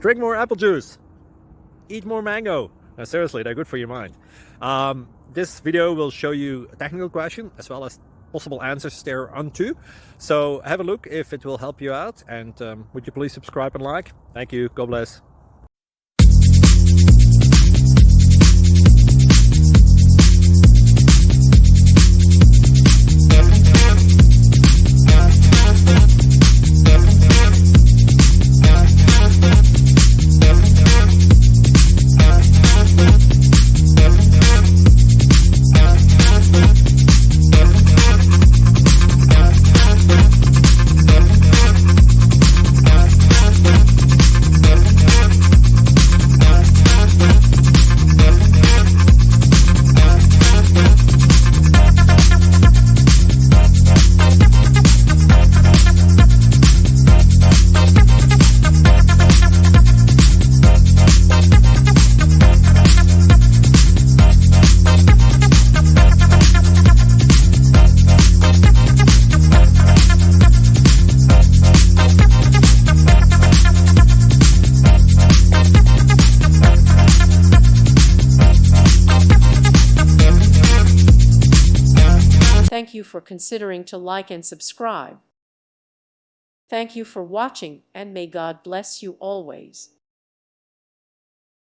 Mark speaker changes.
Speaker 1: Drink more apple juice. Eat more mango. No, seriously, they're good for your mind. This video will show you a technical question as well as possible answers thereunto. So have a look if it will help you out, and would you please subscribe and like? Thank you. God bless.
Speaker 2: Thank you for considering to like and subscribe. Thank you for watching, and may God bless you always.